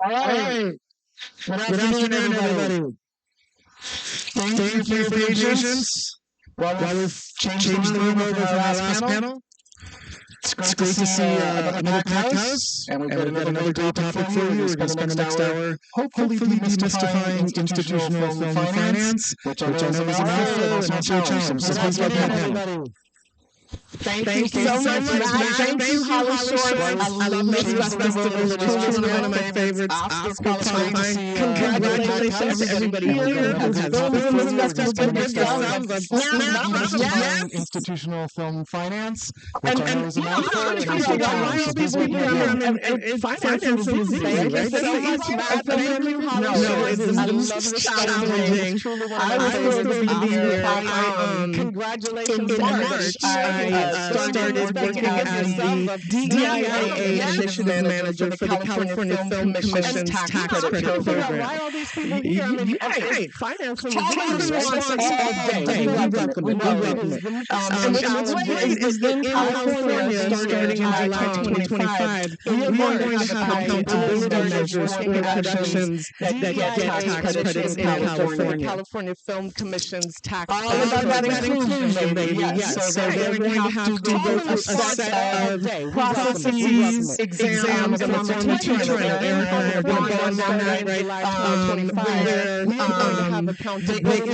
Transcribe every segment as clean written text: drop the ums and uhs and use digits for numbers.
All right. Good afternoon, everybody. Thank you for your patience while we've changed the room over from our last panel. It's great to see another packed house, and we've got another great topic for you. We're going to spend the next hour hopefully demystifying institutional film finance, which I know is a mouthful and also a challenge. So please welcome everybody. Thank you so much. Thank you, Holly Short. I love this festival. It's truly one of my favorites. Oscar qualifying. Congratulations to everybody here who has films in this festival. Institutional film finance, and why all these people here and finance is easy, right? No, it's the most challenging. I was thrilled to be here. Congratulations. In March, I started working as the DIA Initiative Manager for the California Film Commission's Tax Credit Program. Why all these people here? I mean, right. Finance from all day. We welcome it. And what's great is that in California, starting in July 2025, we are going to have accountability measures for productions that get tax credits in California. California Film Commission's tax credit. All about that inclusion, baby. Yes. So they're going to have to go through a set of processes, exams, and it's on the teacher and we're going on that, right?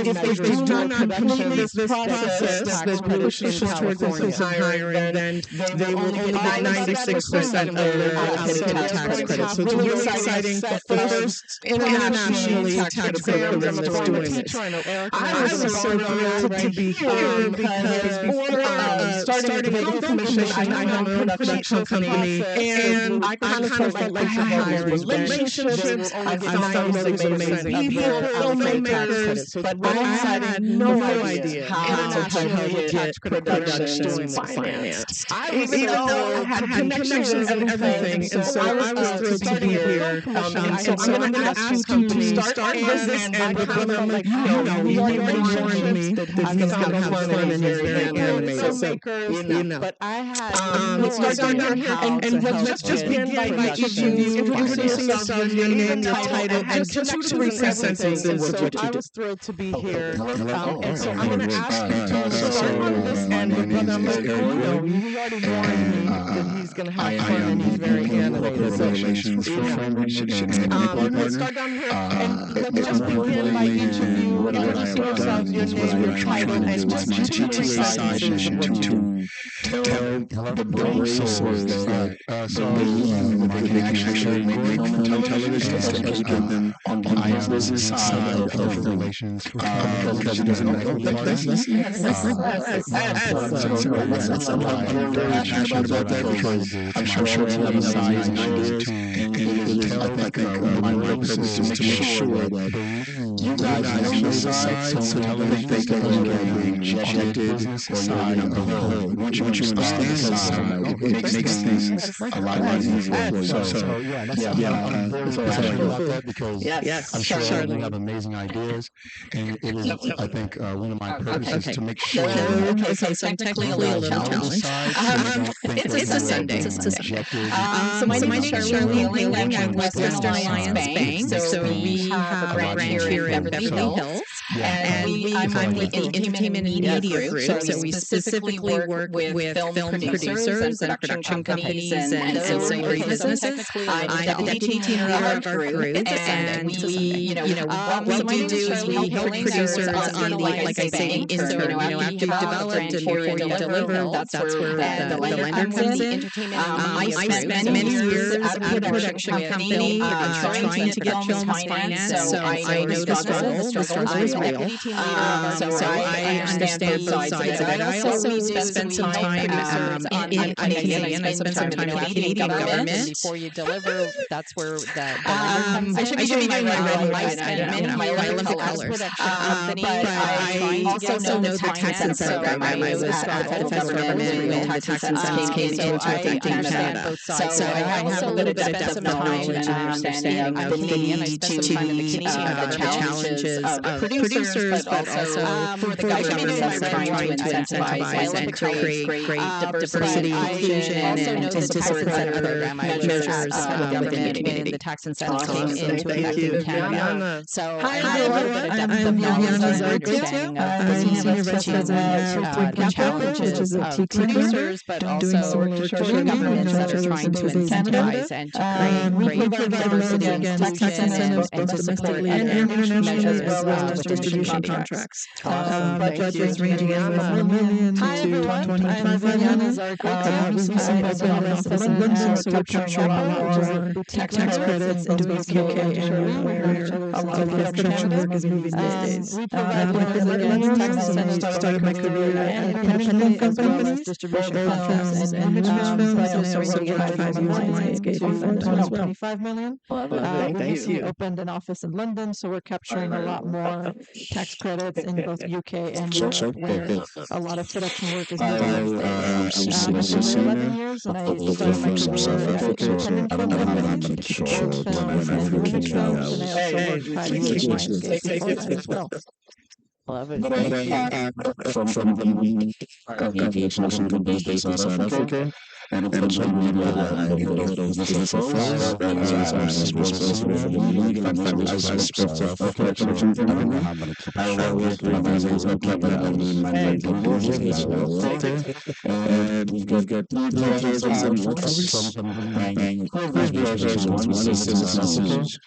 If they do not complete this process, this pushes towards inclusive hiring, then they will only get 96% of their allocated tax credits. So it's really exciting. The first internationally tax credit program that's doing this. I was so thrilled to be here because starting a film commission, I have my own production company, and I kind of felt like I had relationships. I found those amazing people, filmmakers, but I had no idea how to get production finance. Even though I had connections and everything, and so I was thrilled to be here. So I'm going to ask you to start this, and like, he already warned me that this is going to have fun and he's very animated. So, but I had let's start down here, and let's just begin by each of you introducing yourself, your name, your title, and just 2 to 3 sentences of what you do. I was thrilled to be here, and so I'm going to ask you to start on this end with Brother Michael. He already warned me that he's going to have fun and he's very animated. So, let's start down here, and let's just begin by each of you introducing yourselves, your name, your title, and just 2 to 3 sentences of what you do. Tell the brain source that they can actually make television to educate them on the business side of relations because it doesn't matter. I'm very passionate about that because I'm sure it's another size and ideas and I think my purpose is to make sure that you guys know the side so they can get rejected or once you understand the side, it makes things a lot easier. I'm very passionate about that because I'm sure we have amazing ideas, and it is, I think, one of my purposes to make sure. Okay, so I'm technically a little challenged. It's a Sunday. So my name is Shirley Wheeling. I'm with Western Alliance Bank. So we have a branch here in Beverly Hills. And I'm with the Entertainment and Media Group. So we specifically work with film producers and production companies and ancillary businesses. I'm the deputy team leader of our group. And what we do is we help producers on the, like I say, intern. After you've developed and before you deliver, that's where the lender comes in. I spent many years at a production company trying to get films financed. So I know the struggle. The struggle is real. So I understand both sides of it. I also spent some time in Canadian. I spent some time in the Canadian government. Before you deliver, that's where I should be doing my red light. My Olympic colors. But I also know the tax program. I was at the federal government when the tax incentives came into effect in Canada. So I have a little bit of depth of knowledge and understanding of the need to the challenges of producers, but also for the government that's trying to incentivize and to create diversity, inclusion, and to support other measures within the community. The tax incentives came into effect in Canada. So I have a little bit of depth of knowledge and understanding of the challenges of producers, but also for governments that are trying to incentivize and to create diversity, inclusion, and to support other measures as well with distribution contracts. Budgets ranging from $1 million to $25 million. We recently opened an office in London, so we're capturing a lot more tax credits into both UK and where a lot of production work is moving these days. I've been in London since I started my career at independent companies, distribution films and image films, but I also worked 5 years in Lionsgate as well. $25 million. We recently opened an office in London, so we're capturing a lot more tax credits in both UK and Europe, where a lot of production work is moving these days. I've been there 11 years, and I started my career at independent companies, both films and image films, and I also worked 5 years in Lionsgate before that as well. Love it. From the aviation companies based in South Africa, and also media and business affairs, as responsible for the media and financial aspects of production. I work with organizations like and we've got projects and workshops and projects one is one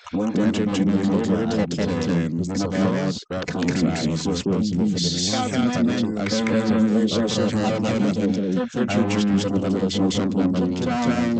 to make top 10 about countries responsible for the aspects of social for the first time in English project from Africa, Nigeria to Netflix. About countries.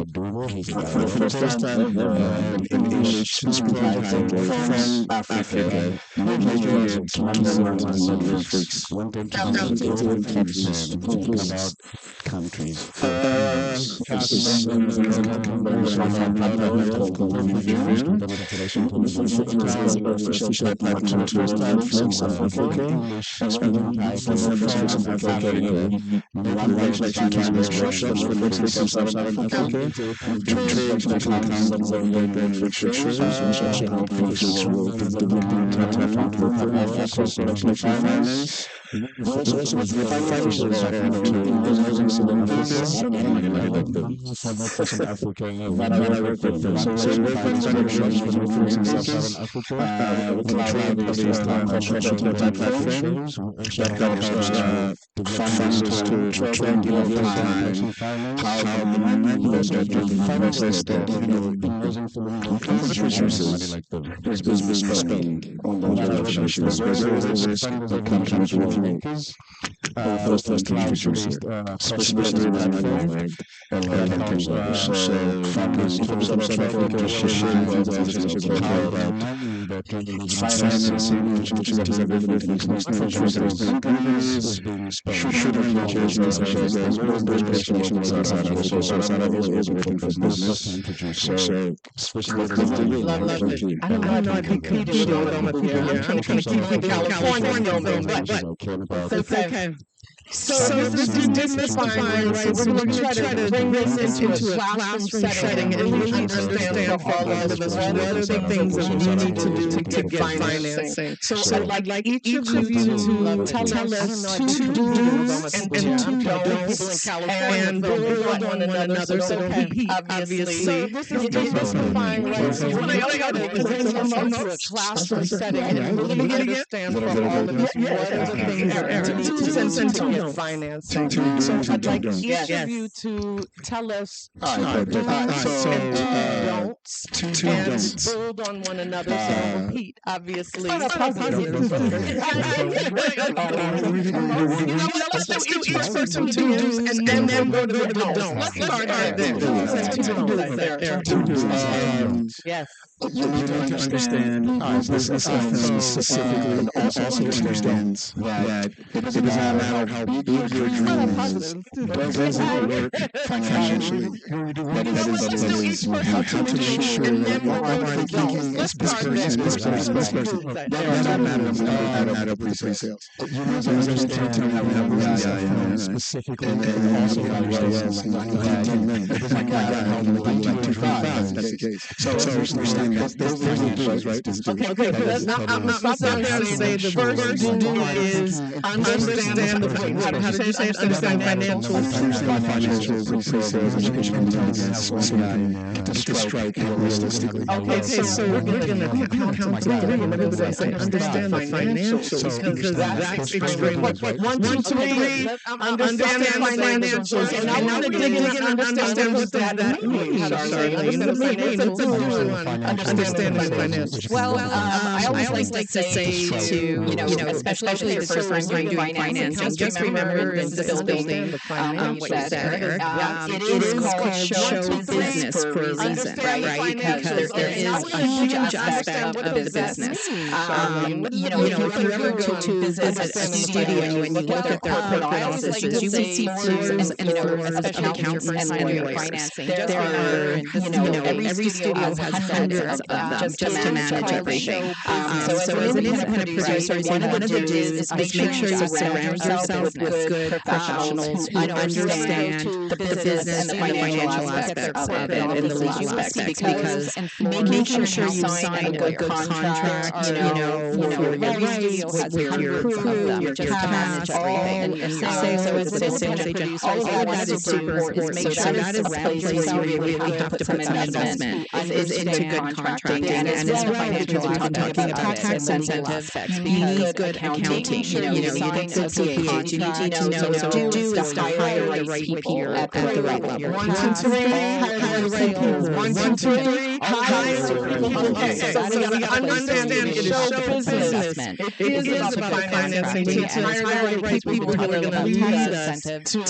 So this is demystifying, right? So we're going to try to bring this into a classroom setting and really understand for all of us what are the things that we need to do to get financing. So I'd like each of you to tell us two do's and two don'ts and build on one another. So repeat, obviously. So this is demystifying, right? So we're going to bring this into a classroom setting and really understand for all of us what are the things that we need to do. Financing. So I'd like each of you to tell us two don'ts and build on one another. So repeat, obviously. Let's do each person two do's and then go to the don'ts. Let's start there. Two do's. Yes. You need to understand business specifically, and also understand that it doesn't matter how your dream doesn't work financially. That is how to make sure that I'm thinking this person. That doesn't matter with the pre-sales. You know, so understand tell me how specifically and also like 10 minutes. It's like how like 2.5. That's the case. So understand that those are the issues, right? Okay. I'm not stop there and say the first duty is understand the how did you say it? Understand financials. To strike realistically. Okay, so we're gonna count to three, and we're gonna say understand the financials because that's extremely 1, 2, 3. Understand the financials, and I want to dig in and understand what that means. Understand the financials. Well, I always like to say to especially if you're first time doing financing, just remember in this building what you said, it is called show business for a reason, right? Because there is a huge aspect of the business. If you ever go to visit a studio and you look at their corporate offices, you will see floors and floors of accountants and lawyers. There are, every studio has hundreds of them just to manage everything. So as an independent producer, one of the duties is make sure you surround yourself with good professionals who understand the business and the financial aspects of it and the legal aspects, because making sure you sign a good contract, for your rights, with your crew, your cash, and your sales agent, all of that is super important. So that is a place where you really have to put some investment is into good contracting, and as financial talking about tax incentives, you need good accounting. You need good CPAs. You need to know to do is to hire the right people at the right level. 1, 2, 3, hire the right people. 1, 2, 3, hire the right people. Okay, so we got to understand it is show business. It is about financing. We need to hire the right people who are going to lead us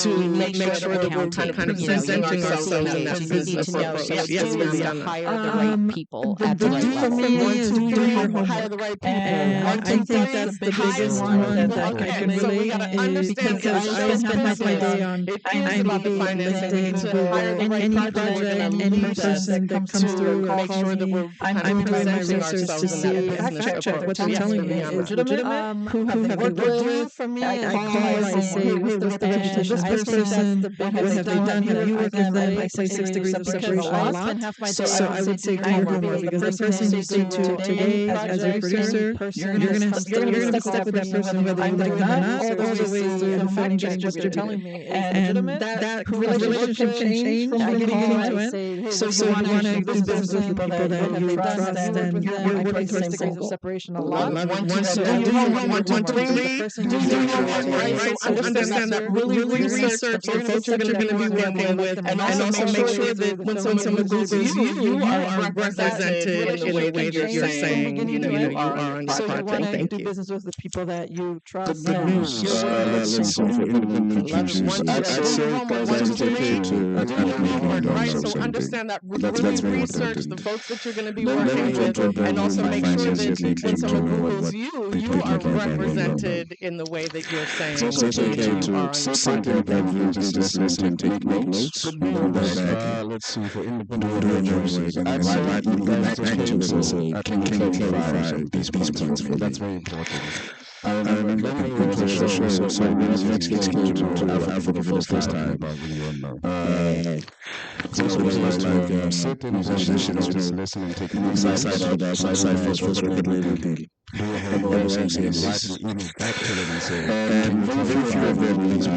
to make sure that we're kind of presenting ourselves in that business approach. Yes, we hire the right people at the right level. For me is hire the right people. I think that's the biggest one that I can relate because I spend half my day on IMDb, LinkedIn, any project, any person that comes through and calls me. I'm doing my research to see, check what you're telling me is legitimate. Who have they worked with? For me, I call, I say, hey, what's the reputation of this person? What have they done? Have you worked with them? I say 6 degrees of separation a lot. So I would say clear homework, because the person you see today as a producer, you're going to be stuck with that person whether you like them or not, all the ways to fact check what you're telling me. And that relationship can change from beginning to end. So you want to do business with people that you trust and you're working towards the goal. Separation a lot. 1, 2, 3. So understand that really research the folks that you're going to be working with, and also make sure that when someone Googles you are represented in the way that you're saying, you are on this project. Thank you. Do business with the people that you trust. The good news, let's see, for independent producers, I'd say that's okay to so understand that really research the folks that you're going to be working with, and also make sure that when someone Googles you are represented in the way that you're saying. It's also okay to sit there and just take notes. Let's see, for independent producers, I'd like to go back to it and say, can you clarify these points for me? That's very important. I remember going to the show, so when I was next came to Africa for the first time. So it was like certain musicians just listening, taking side first record label. And back to them and say, and very few of them released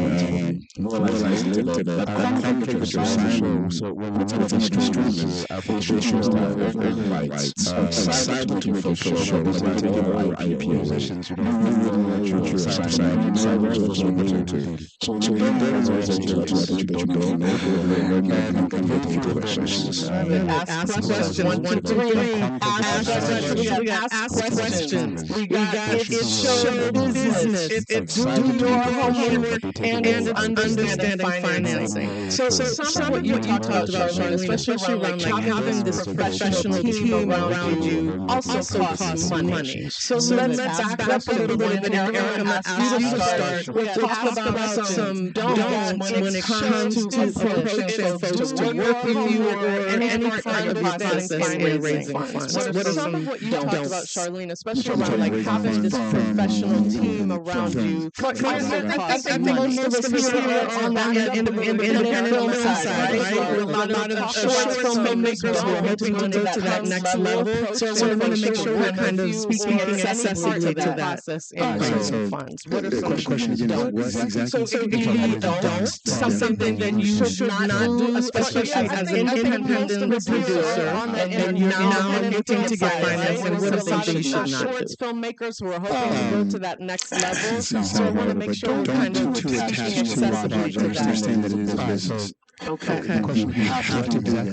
more like later that I'm taking your sign. So when we tell them streamers, our shows have rights. Side to make a show, but we're taking our IP musicians. You don't really side was opportunity. So there is always a chance that you don't know. Ask questions. 1, 2, 3. Ask questions. We got it's show business. It's do your homework and understanding financing. So some of what you talked about, Charlene, especially around like having this professional team around you, also costs money. So let's back up a little bit, and Erica, I'm going to ask you to start. We'll talk about some don'ts when it comes to approaching folks to work with you or any part of your process in raising funds. What are some of what you talked about, Charlene, especially around like having this professional team around you? I think most of us here are on the independent film side, right? A lot of short filmmakers who are hoping to go to that next level. So I want to make sure we're kind of speaking accessibly to that process in raising funds. What are some questions? So it could be don'ts, something that you should not do, especially as an independent producer, and you're now looking to get financing. What are something you should not do? Filmmakers who are hoping to go to that next level. So I want to make sure we're kind of speaking accessibly to that. Understand that it is business. Okay. You have to do that.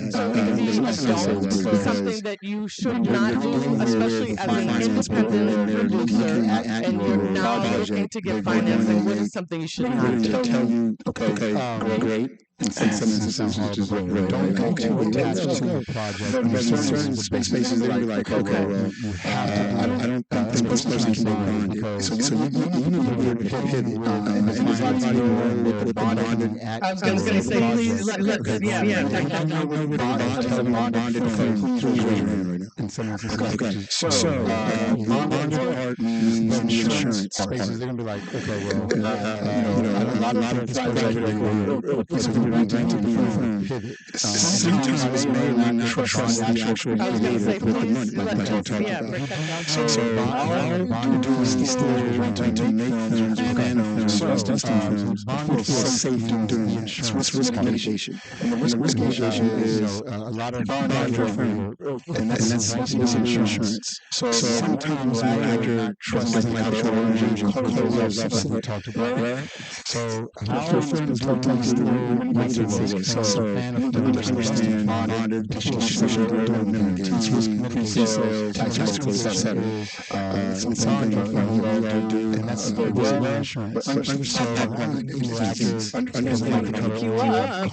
So something that you should not do, especially as an independent producer, and you're now looking to get financing. What is something you should not do? Tell you, okay, great. In some instances, which is great. Don't go too attached to a project. But in certain spaces, they'll be like, okay, well, I don't think this person can be bonded. So you need to be able to pivot. And everybody know what the bonded act. I was going to say, please, in some instances. Okay. So, bonded part means insurance. Spaces, they're going to be like, okay, well, a lot of this project sometimes may not trust the actual creator with the money, like I talked about. So our duty is still to make films, plan films, testing films, feel safe in doing it. It's risk mitigation. And the risk mitigation is a lot of bond firm, and that's insurance. So sometimes the actor trusts the actual ownership close up what we talked about. So our films don't so understand bonded, pre-sales, tacticals, etc. It's something that we love to do, and that's insurance.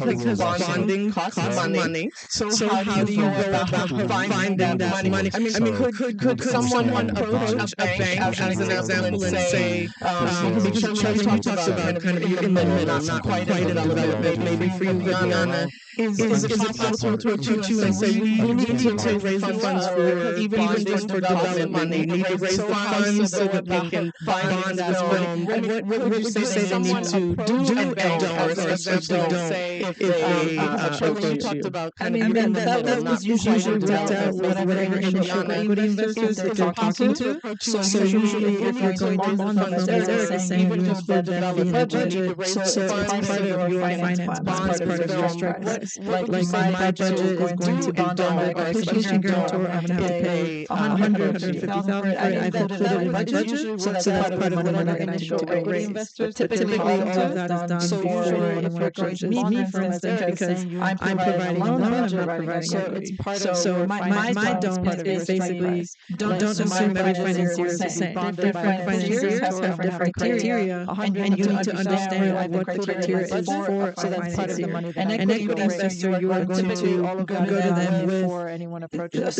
Because bonding costs money. So how do you go about finding that money? I mean, could someone approach a bank as an example and say, because Charlie talked about kind of in the middle, not quite in development, maybe for you, Viviana, is it possible to approach you and say, we need to raise the funds for even for development, they need to raise the funds so that they can bond this film? What would you say they need to do and don't, or especially don't if they approach you? And that was usually worked out with whatever initial equity investors that they're talking to. So usually if you're going to bond funds, as Eric is saying, you must develop a budget, so it's part of your finance plan, it's part of your strike price. Like my budget is going to be done by a completion guarantor, I'm going to have to pay $150,000 for it. I've included it in my budget, so that's part of the money that I need to raise. But typically all of that is done before anyone approaches me, for instance, because I'm providing a loan, I'm not providing equity. So my don't is basically don't assume every financier is the same. Different financiers have different criteria, and you need to understand what the criteria is for a financier. An equity investor, you are going to go to them with anyone approaches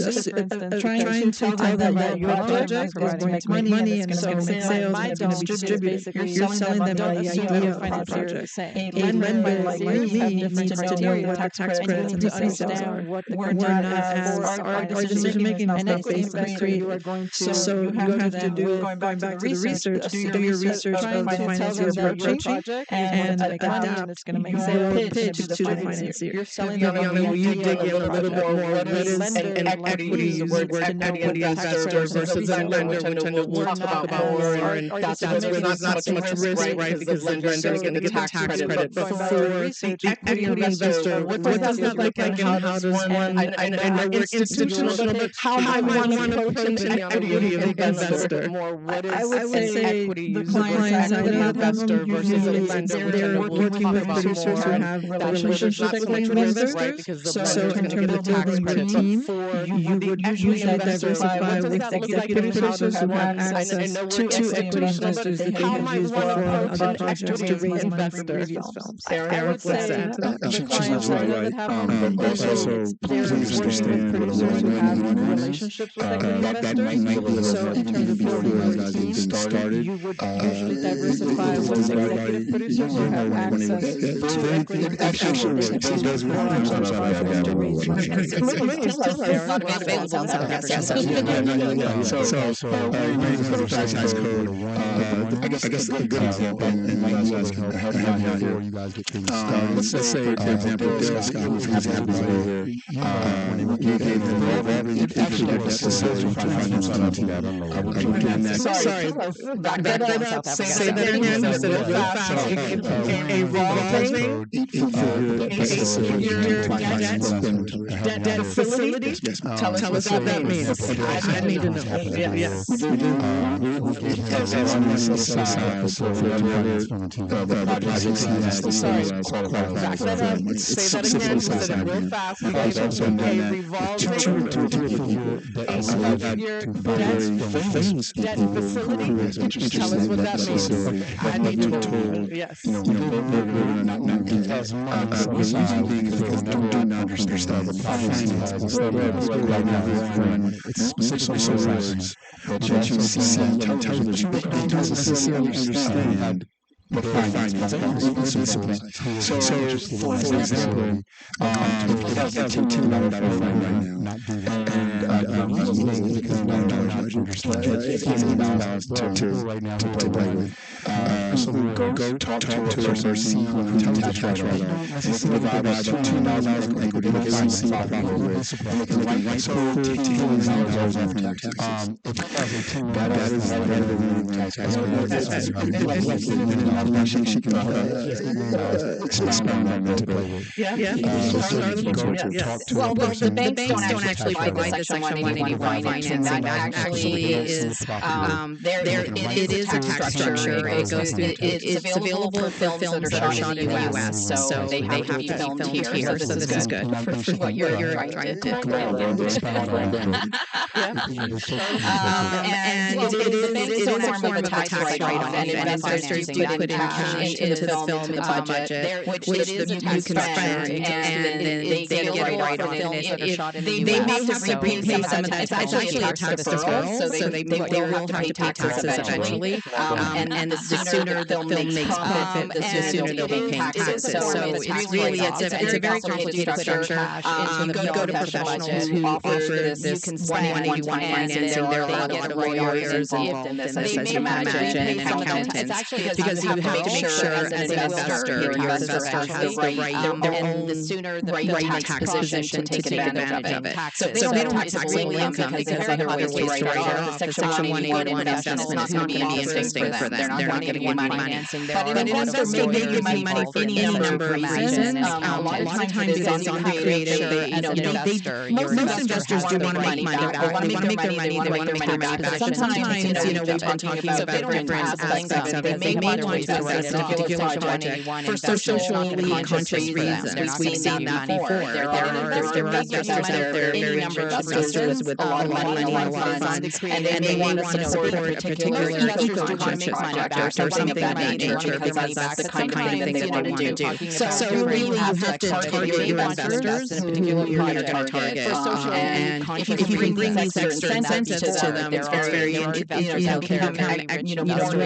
trying to tell them that your project is going to make money and it's going to make sales and it's going to be distributed. You're selling them the idea of the project. A lender like me needs to know what the tax credits and the sales are. We're not as our decision-making is based on three. So you have to do, going back to the research, do your research of the financiers approaching and adapt it's going to make your pitch to the financier. You're selling them, will you dig in a little bit more? What is an equity investor versus a lender, which I know we'll talk about more, and that's where there's not so much risk, right? Because then you're going to get the tax credit. But for the equity investor, what does that look like, and how does one, I know we're institutional, but how might one approach an equity investor? I would say the clients, equity investor versus a lender, they're working with producers who have relationships with equity investors. So in terms of building the team, you would usually diversify with executive producers who have access to equity investors that they have used before on other projects to raise money from previous films. Sarah, what's that? She's right. Also, please understand relationships with equity investors. So in terms of building the team, you would usually diversify with executive producers who have access to equity investors. I guess a good example, and maybe you guys can help me out here. Let's say, for example, Dale Scott, who's happy here, you gave him it actually was facility for Sorry, back up. Say that again. I said it real fast. A revolving debt facility. Tell us what that means. I need to know. Yes. Say that again. Said it real fast. A revolving debt facility. Tell us what that means. I need to know. Yes. As much as do not understand the finance right now. It's so words that you see on television. They don't necessarily understand the finance. So, for example, if you have a $10 fine right now, and you use it because $1 understand to play with. So go talk to a person who tells the tax write-off and provide $2 of equity that they see the profit with, and they can write so $10 off from their taxes. That is the minimum tax she can expound on that. Well, the banks don't actually provide the Section 181 financing. That actually is it is a tax structure. It goes through. It's available for films that are shot in the U.S. So they have to be filmed here. So this is good for what you're trying to do. And it is a form of a tax write-off, and investors do put in cash into the film budget, which you can spend, and they get a write-off. They may have to repay some of that. It's actually a tax deferral, so they will have to pay taxes eventually. And the sooner the film makes profit, the sooner they'll be paying taxes. So it's really it's a very complicated structure. You go to professionals who offer this 181 financing. There are a lot of lawyers involved in this, as you can imagine, and accountants, because you have to make sure as an investor, your investor has the right, and the sooner the right tax position to take advantage of it. So they don't have taxable income because there are other ways to write it off. The Section 181 investment is not going to be interesting for them. They're not going to get money financing. But an investor may give you money for any number of reasons. A lot of times it's on the creative. Most investors do want to make money back. They want to make their money. They want to make their money back. Sometimes, we've been talking about different aspects of it. They may want to invest in a particular project for socially conscious reasons. We've seen that before. There are investors out there, very investors with a lot of money and a lot of funds, and they want to support a particular eco-conscious project or something of that nature because that's the kind of thing they want to do. So really, you have to target your investors in a particular project, and if you can bring these extra incentives to them, it's very more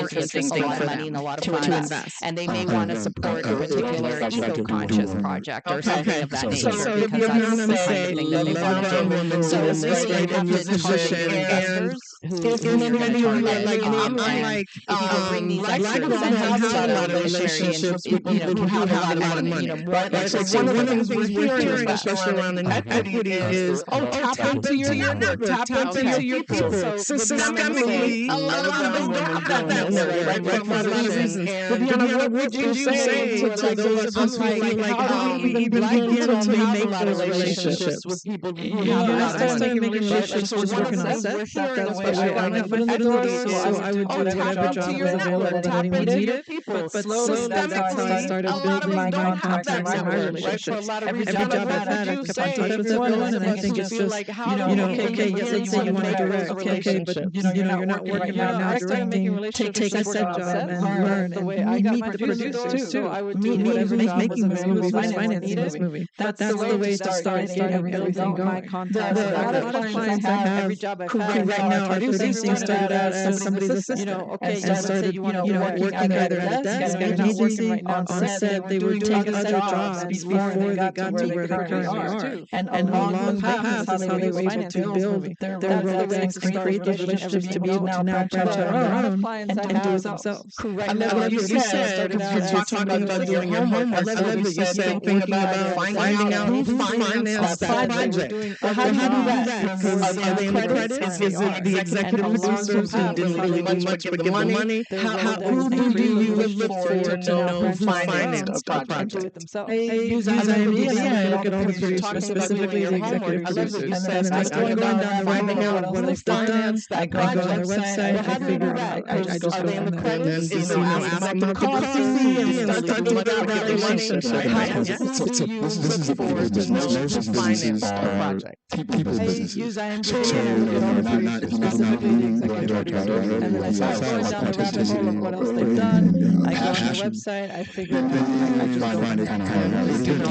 interesting for them to invest. And they may want to support a particular eco-conscious project or something of that nature. So if you're going to say, love a woman in this position, if many of you are like me, I'm like, black people don't have a lot of relationships with people who have a lot of money, right? So one of the things we're hearing, especially around equity, is, tap into your network, tap into your people. So systemically, a lot of them don't have that network, right? For a lot of reasons. Viviana, what would you say to those of us who feel like, how do we begin to make those relationships with people who have a lot of money? I started making relationships just working on set. That's what I got put in the door. So I would do whatever job was available that anyone needed. But slowly that's how I started building my contacts and my relationships. Every job I've had, I've kept in touch with everyone, and I think it's just, okay, yes, let's say you want to direct, okay, but you're not working right now directing. Take a set job and learn and meet the producers too. Meet whatever making this movie, who's financing this movie. That's the way to start getting everything going. A lot of clients I have who right now are producing started out as somebody's assistant, and started working either at a desk, at an agency, on set. They would take other jobs before they got to where they currently are. And along the path is how they were able to build their Rolodex and create those relationships to be able to now branch out on their own and do it themselves. I love what you said, because you're talking about doing your homework. I love what you said, thinking about finding out who financed that project. How do you do that? Because are they in the credits? Is it the executive producers who didn't really do much but give the money? Who do you look for to know who financed the project? I use IMDb and look at all the producers, specifically the executive producers. And then I start going down the rabbit hole of what they've done. I go on their website, I figure out, I just go on there. And then, ask them to coffee and start to build that relationship. This is a people's business. Most of businesses are people's businesses. Use IMDb So if you're not reading the directors, and then I start going down the rabbit hole of what else they've done. I go on their website, I figure out, I just find it kind of hard.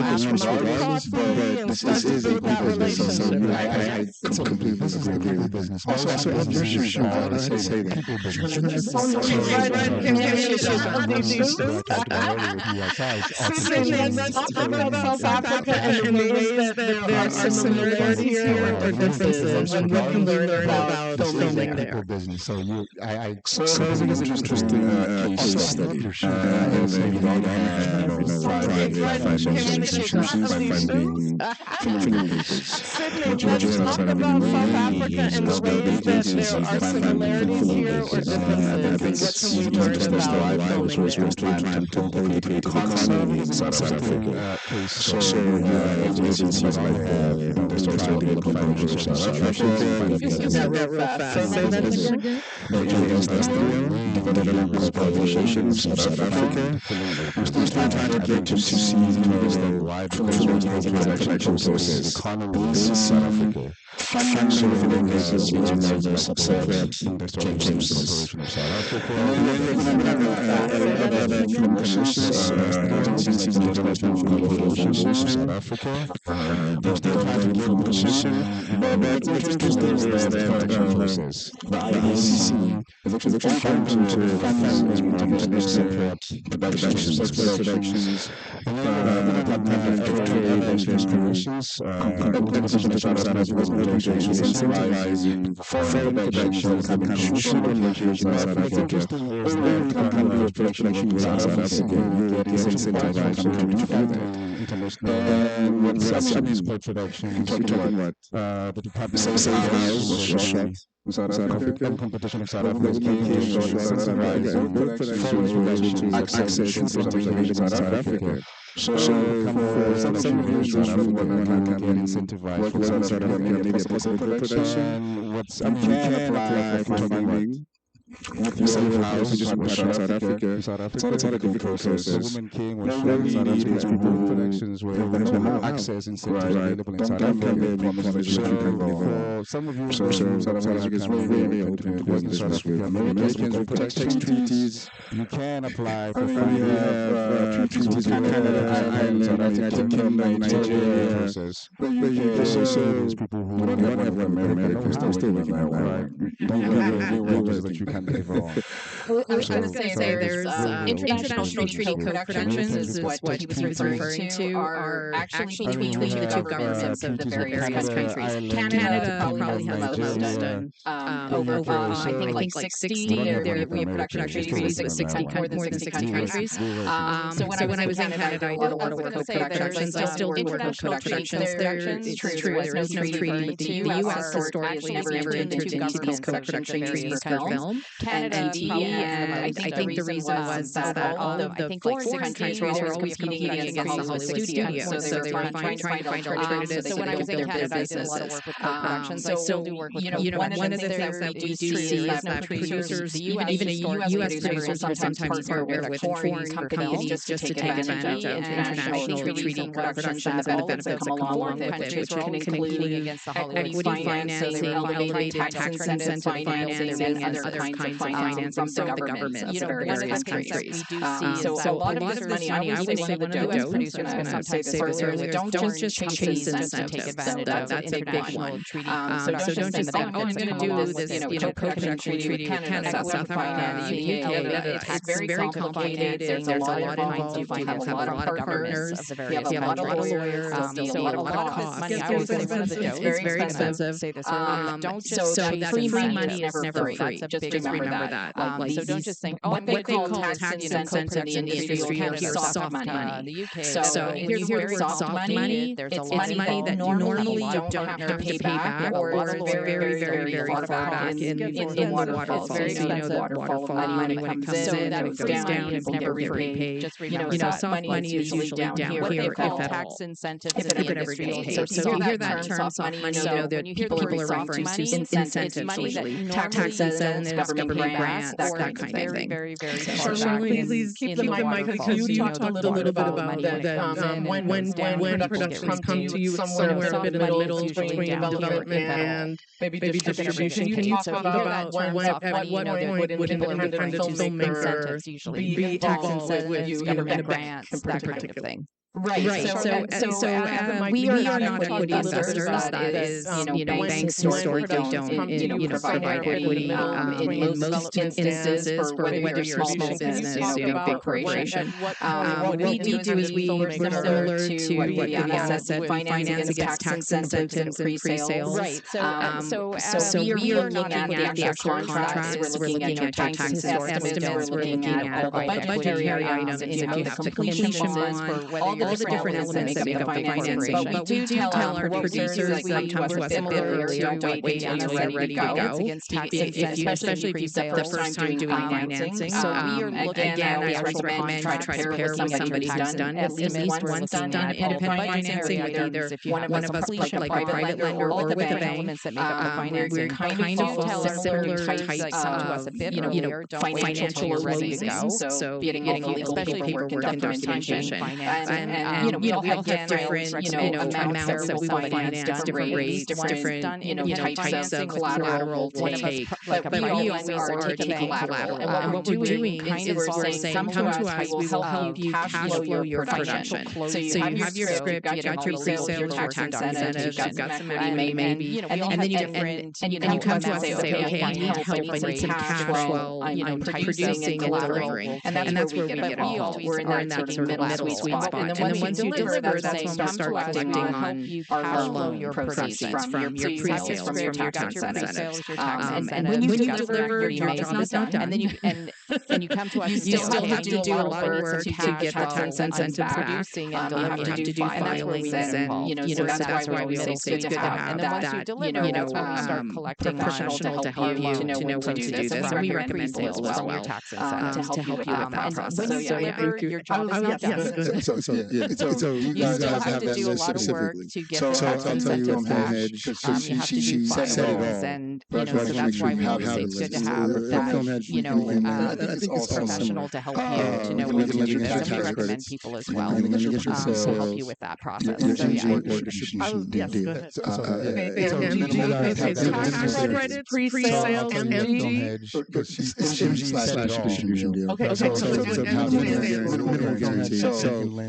ask them about coffee and start to build that relationship. I completely agree with business. Also, you should say that. People business. South Africa and the ways that there are similarities here or differences, and what can we learn about filming there? So it was an interesting case study. And they involved private financial institutions funding filmmakers. Talk about South Africa and the ways that there are similarities here or differences. What can we learn about filming there? Trying to politically economy in South Africa. So agencies like they started to get financial South Africa. Real fast. Say that again. Development Corporation of South Africa. We're still trying to get to see the wide production process. Economy in South Africa. Financial filmmakers meeting of James Corporation of South Africa. Film commissions, agencies and development corporations of South Africa. They're still trying to get position, but what's interesting is that the IEC is actually trying to separate productions, and then the Department of Trade and Commissions, competition incentivizing foreign productions and production locations in South Africa. All the company of production in South Africa is incentivized to come together. And when production is co-production, talking about the Department of Trade in South Africa, competition in South Africa is incentivizing productions access incentivization in South Africa. So for some reasons, South Africa can get incentivized for South Africa, maybe a possible production. What's you can apply for funding. You sell your house, you just want to South Africa. It's not a difficult process. Woman King was showing South African productions where there's no access incentives available in South Africa. So for some of you, South Africa is really open to working in South Africa. Americans with protection treaties, you can apply for funding. We have treaties with Canada, Ireland, United Kingdom, Nigeria process. But you also people who don't have America, they're still working out. Don't realize that you can I was going to say there's international treaty co-productions is what he was referring to are actually between the two governments of the various countries. Canada probably has the most done. Over, I think like 60, we have production treaties with 60, more than 60 countries. So when I was in Canada, I did a lot of work with co-productions. I still do work with co-productions. It's true, there is no treaty. The U.S. historically has never entered into these co-production treaties for film. And I think the reason was that all of the foreign countries were always competing against the Hollywood studios, so they were trying to find alternatives. So when I was in Canada, I did a lot of work with co-productions. I still do work with co-productions. One of the things that we do see is that producers, even U.S. producers, sometimes partner with foreign companies just to take advantage of international treaty productions and the benefits that come along with it, which can include equity financing, elevated tax incentive financing, and other kinds of financing from the government of the various countries. So a lot of this money, I always say one of the producers, I'm going to say this earlier, don't just chase incentives. Take advantage of that's a big one. So don't just think, oh, I'm going to do this, co-production treaty with Canada, South Africa, the UK. It's very complicated. There's a lot involved. You have a lot of partners. You have a lot of lawyers. So a lot of this money, I always say one of the jokes. It's very expensive. Say this earlier. Don't just that free money is never free. Just remember that. So don't just think, oh, what they call tax incentives in the industry are soft money. The UK. So when you hear soft money, it's money that normally you don't have to pay back, or it's very far back in waterfalls. Very expensive waterfall money when it comes in, it goes down, it's never repaid. Just remember, soft money is usually down here if at all. Tax incentives if it ever gets paid. So you hear that term soft money, that people are referring to incentives usually. Tax incentives, government grants, that kind of thing. Very far back. Please keep the mic because you talked a little bit about that. When productions come to you somewhere a bit in the middle between development and maybe distribution, can you talk about at what point would an independent filmmaker be involved with you in a grants, that kind of thing? Right. So we are not equity investors. That is, banks historically don't, provide equity in most instances for whether you're a small business, big corporation. What we do is we're similar to what Viviana said, we finance against tax incentives and pre-sales. Right. So we are looking at the actual contracts. We're looking at tax estimates. We're looking at budgetary items. If you have completion bonds for all the different elements that make up the financing. But we do tell our producers that come to us a bit earlier, don't wait until you're ready to go. Especially if you're the first time doing financing. So we are looking at, we always recommend you try to pair with somebody who's done at least once done independent financing with either one of us like a private lender or with a bank. We're kind of fall similar types of, financial closing. So getting all the legal paperwork and documentation. And we all have different, amounts that we will finance, different rates, different, types of collateral to take. But we always are taking collateral. And what we're doing is we're saying, come to us, we will help you cash flow your production. So you have your script, you've got your pre-sales, your tax incentives, you've got some money maybe, and then you come to us and say, okay, I need help, I need some cash flow, I'm producing and delivering. And that's where we get involved. We're in that sort of middle sweet spot. And then once you deliver, that's when we'll start collecting on our loan proceeds from your pre-sales, from your tax incentives. And when you deliver, your job is not done. And then you come to us, you still have to do a lot of work to get the tax incentives back. You have to do filings, and so that's why we say it's good to have that, that's when you start collecting professional to help you to know when to do this. And we recommend sales as well to help you with that process. So your job is not done. So you guys have to do a lot of work to get the tax incentives back. You have to do filings, and so that's why we always say it's good to have that, a professional to help you to know what to do. And we recommend people as well to help you with that process. So tax credits, pre-sales, MG. MG/distribution deal. Okay, So minimum guarantee. So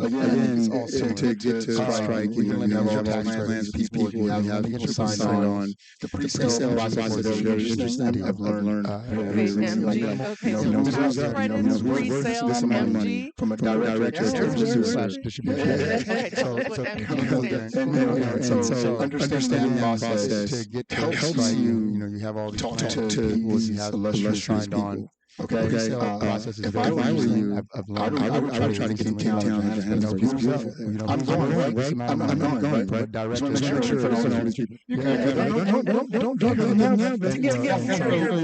again, to get to strike, you have all tax plans, people, you have people sign on. The pre-sale process is very interesting. I've learned MG. Okay, so tax credits, pre-sale, MG. From a direct Okay, so understanding that process to get helps you have all these plans to people, you have illustrious people. Okay. Process is if I were you, I would try to get to town and handle it. Beautiful. I'm going, right? I'm going, but direct to make sure for all these people. Don't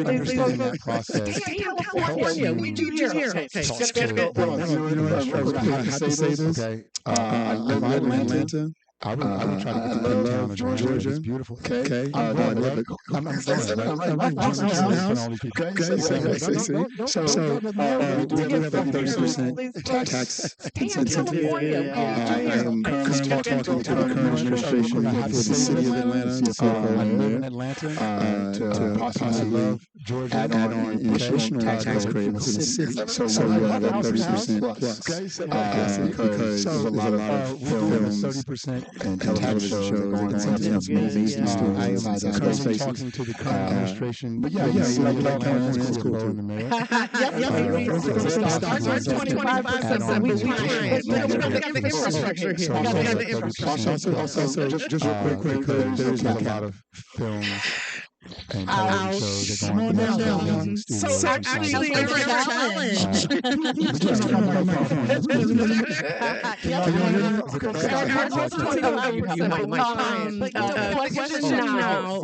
understanding that process. California, we do here. Okay. I have to say this. Okay. I live in Atlanta. I would try to get to town of Georgia. It's beautiful. Okay. I love it. I'm So we do have a 30% tax incentive. I am currently talking to the current administration of the city of Atlanta. I live in Atlanta to possibly add on additional tax credits in the city. So we have that 30% plus. Because there's a lot of films 30% and television shows going to movies and studios inside those spaces. Talking to the current administration. But yeah, like California is cool too. Start 25 cents. We don't have the infrastructure here. We don't have the infrastructure. Also, just real quick, because there's a lot of films. And so actually, there's a challenge. Question now.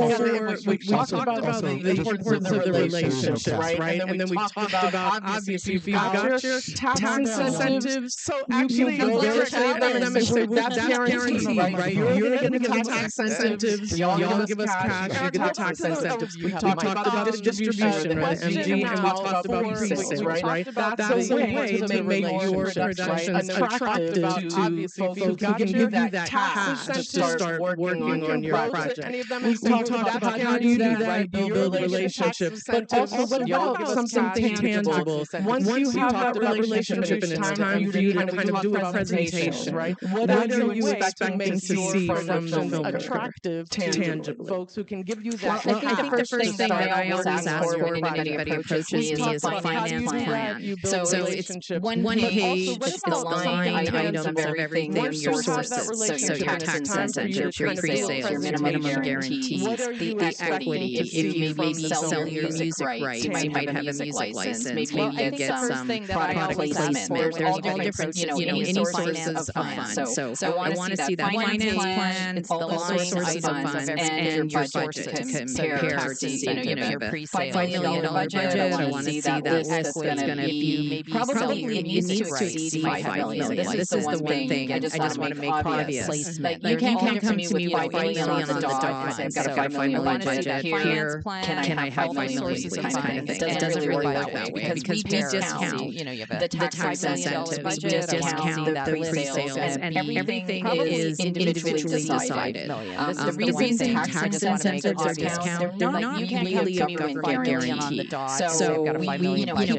We talked about the importance of the relationships, right? And then we talked about obviously if you've got your tax incentives, so actually you go to them and say that's guaranteed, right? You're going to get the tax incentives. Y'all give us cash. You get the tax incentives. We talked about the distribution, right? MG, and we talked about pre-sales, right? That's a way to make your productions attractive to folks who can give you that cash to start working on your project. We talked about how do you do that, build relationships, but also what about something tangible? Once you have that relationship and it's time for you to kind of do a presentation, right? What are you expecting to see from the film attractive, tangible? Folks who can give you that. I think the first thing that I always ask for when anybody approaches me is a finance plan. So it's one page, it's the line items of everything, your sources, so your tax incentives, your pre-sales, your minimum guarantees, the equity, if you maybe sell your music rights, you might have a music license, maybe you get some product placement. There's all different, any sources of funds. So I want to see that finance plan, it's the line items of funds, and your budget to compare to see, if you have a $5 million budget, I want to see that list that's going to be probably it needs to exceed $5 million. This is the one thing I just want to make obvious. You can't come to me with $5 million on the dot. I've got a $5 million budget here. Can I have $5 million, please? Kind of thing. It doesn't really work that way because we discount the tax incentives, we discount the pre-sales, and everything is individually decided. The reason tax incentives are discounted, they're not really a government guarantee. So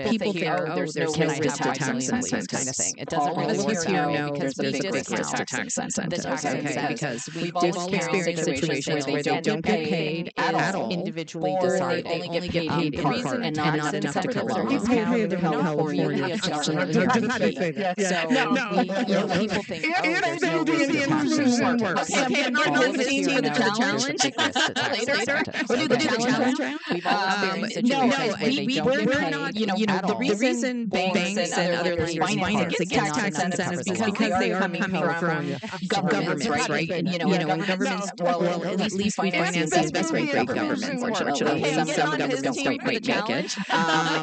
people think, there's no risk to tax incentives kind of thing. It doesn't really work that way because there's a big risk to tax incentives. Okay, because we've all experienced situations where they don't get paid at all, individually decided. They only get paid in part and not enough to cover the loan. California, people think, there's no risk to tax incentives. Okay, I'm not going to the challenge. We'll do the challenge round. We've all experienced situations where we're not, the reason banks and other lenders finance against tax incentives is because they are coming from governments, right? And governments, well, at least we finance the investment grade governments, unfortunately. Some governments don't quite make it.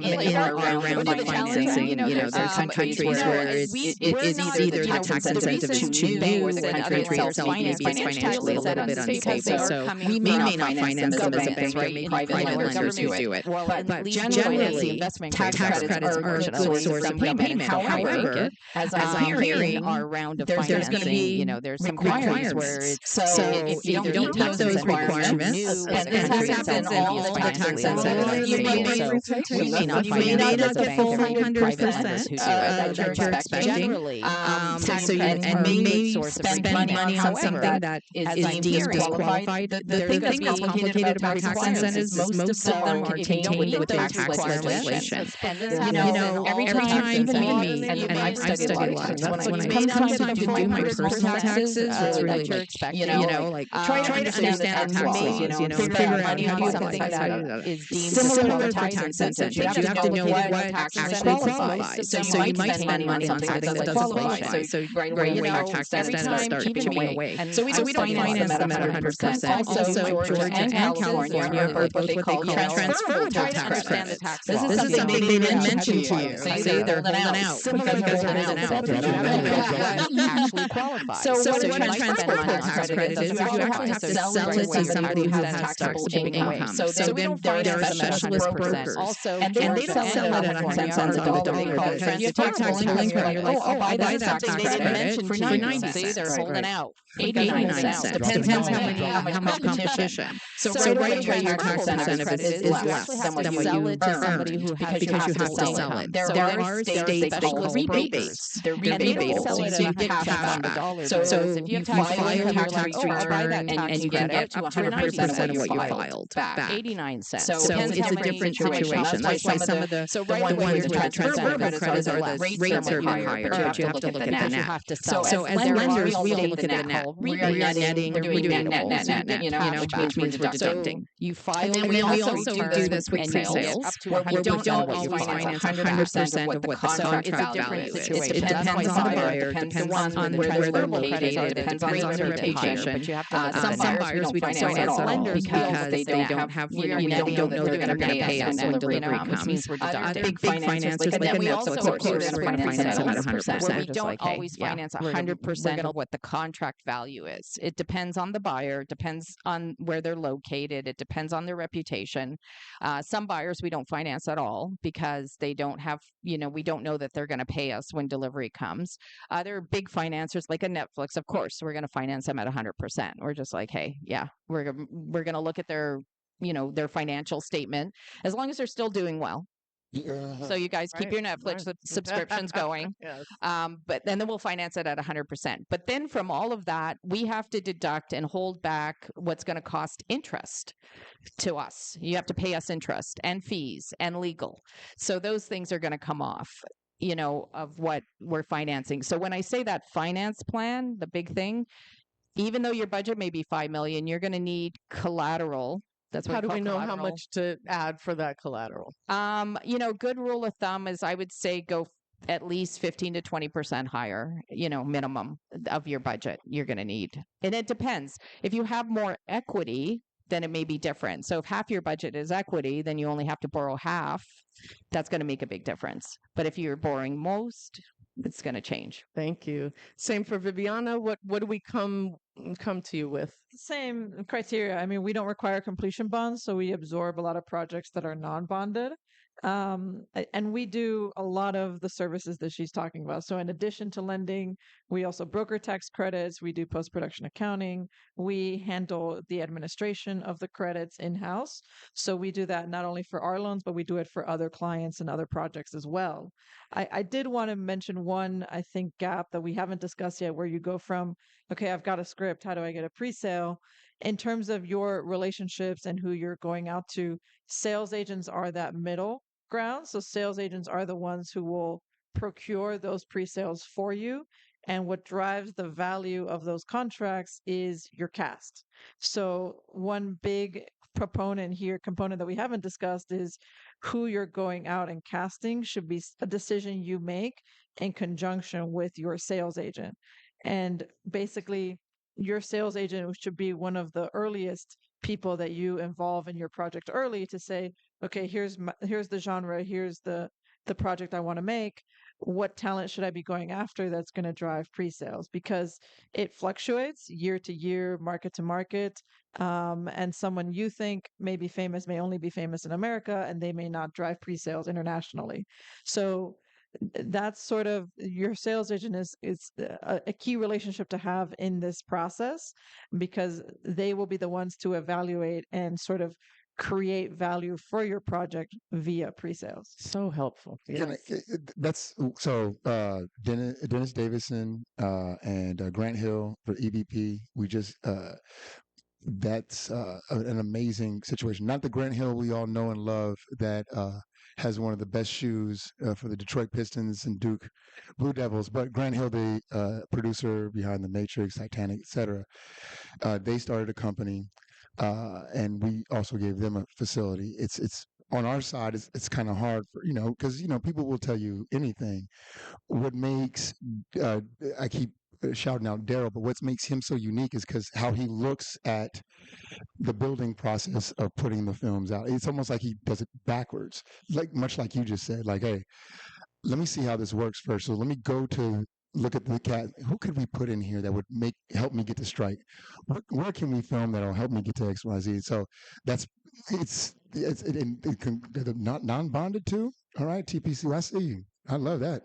In or around the financing, there's some countries where it's either the tax incentive is too new or the country itself maybe is financially a little bit unstable. So we may not finance them as a bank, right? Maybe private lenders who do it. But generally, investment tax credits are a good source of payment. However, as I'm hearing, there's going to be there's some requirements where it's so if you don't meet those requirements, and this happens in all tax incentives, you may not get the full 100% that you're expecting. So you may spend money on something that is deemed disqualified. The thing that's complicated about tax incentives is most of them are contained within tax legislation. Every time, even me, and I've studied a lot of tax, when it comes to doing my personal taxes, it's really like try to understand the tax laws, figure out how do you apply tax, how do you similar for tax incentives. You have to know what actually qualifies. So you might spend money on something that doesn't qualify. So right away your tax incentives start chipping away. So we don't finance them at 100%. Also, Georgia and California are both what they call transferable tax credits. This is something they didn't mention to you. See, they're holding out. You guys are holding out. Actually qualifies. So what a transferable tax credit is you actually have to sell it to somebody who has taxable income. So then there are specialist brokers. And they don't sell it at 100 cents on the dollar. Because if you have taxable income, you're like, oh, I'll buy that tax credit for 90 cents. They're holding out. 89 cents. Depends how much competition. So right away your tax incentive is less than what you earn because you have to sell it. There are states that call rebates. They're rebatable, so you get cash back. So if you file your tax return and you can get up to 100% of what you filed back. 89 cents. So it's a different situation. That's why some of the ones with the transferable credits are the rates are higher, but you have to look at the net. So as lenders, we all look at the net. We are netting, we're doing net, which means we're deducting. You file, and then we also do this with pre-sales, where we don't always finance 100% of what the contract value is. It depends on the buyer, depends on where they're located, it depends on their reputation. Some buyers we don't finance at all because they don't have, we don't know they're going to pay us when delivery comes. Big financiers like a Netflix, of course, we're going to finance them at 100%. We don't always finance 100% of what the contract value is. It depends on the buyer, depends on where they're located, it depends on their reputation. Some buyers we don't finance at all because they don't have, we don't know that they're going to pay us when delivery comes. Other big financiers like a Netflix, of course, we're going to finance them at 100%. We're just like, hey, yeah, we're going to look at their, their financial statement as long as they're still doing well. So you guys keep your Netflix subscriptions going. Yes. But then we'll finance it at 100%. But then from all of that, we have to deduct and hold back what's going to cost interest to us. You have to pay us interest and fees and legal. So those things are going to come off, of what we're financing. So when I say that finance plan, the big thing, even though your budget may be $5 million, you're going to need collateral. That's what How do we know collateral. how much to add for that collateral? Good rule of thumb is I would say go at least 15 to 20% higher, minimum of your budget you're going to need. And it depends. If you have more equity, then it may be different. So if half your budget is equity, then you only have to borrow half. That's going to make a big difference. But if you're borrowing most, it's going to change. Thank you. Same for Viviana. What do we come to you with? Same criteria. I mean, we don't require completion bonds, so we absorb a lot of projects that are non-bonded. And we do a lot of the services that she's talking about. So in addition to lending, we also broker tax credits. We do post-production accounting. We handle the administration of the credits in-house. So we do that not only for our loans, but we do it for other clients and other projects as well. I did want to mention one, I think, gap that we haven't discussed yet, where you go from, okay, I've got a script. How do I get a pre-sale? In terms of your relationships and who you're going out to, sales agents are that middle ground. So sales agents are the ones who will procure those pre-sales for you. And what drives the value of those contracts is your cast. So one big component that we haven't discussed is who you're going out and casting should be a decision you make in conjunction with your sales agent. And basically, your sales agent should be one of the earliest people that you involve in your project early to say, okay, here's the genre, here's the project I want to make. what talent should I be going after that's going to drive pre-sales? Because it fluctuates year to year, market to market. And someone you think may be famous may only be famous in America, and they may not drive pre-sales internationally. So that's sort of your sales agent is a key relationship to have in this process, because they will be the ones to evaluate and sort of create value for your project via pre-sales. So helpful. That's so. Dennis Davison and Grant Hill for EVP. We just that's an amazing situation. Not the Grant Hill we all know and love that has one of the best shoes for the Detroit Pistons and Duke Blue Devils, but Grant Hill, the producer behind The Matrix, Titanic, etc. They started a company, and we also gave them a facility. It's on our side. It's kind of hard for because people will tell you anything. What makes I keep shouting out Daryl, but what makes him so unique is because how he looks at the building process of putting the films out. It's almost like he does it backwards, like much like you just said. Like, hey, let me see how this works first. So let me go to look at the cat. Who could we put in here that would help me get to strike? Where can we film that'll help me get to X, Y, Z? So it's not non-bonded too. All right, TPC, I see you. I love that.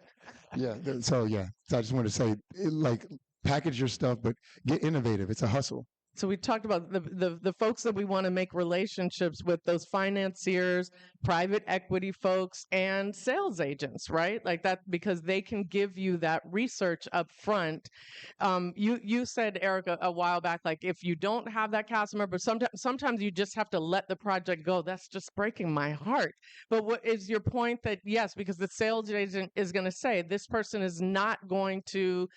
Yeah. So I just wanted to say, like, package your stuff, but get innovative. It's a hustle. So we talked about the folks that we want to make relationships with, those financiers, private equity folks, and sales agents, right? Like that, because they can give you that research up front. You said, Erica, a while back, like if you don't have that cast member, sometimes you just have to let the project go. That's just breaking my heart. But what is your point that, yes, because the sales agent is going to say, this person is not going to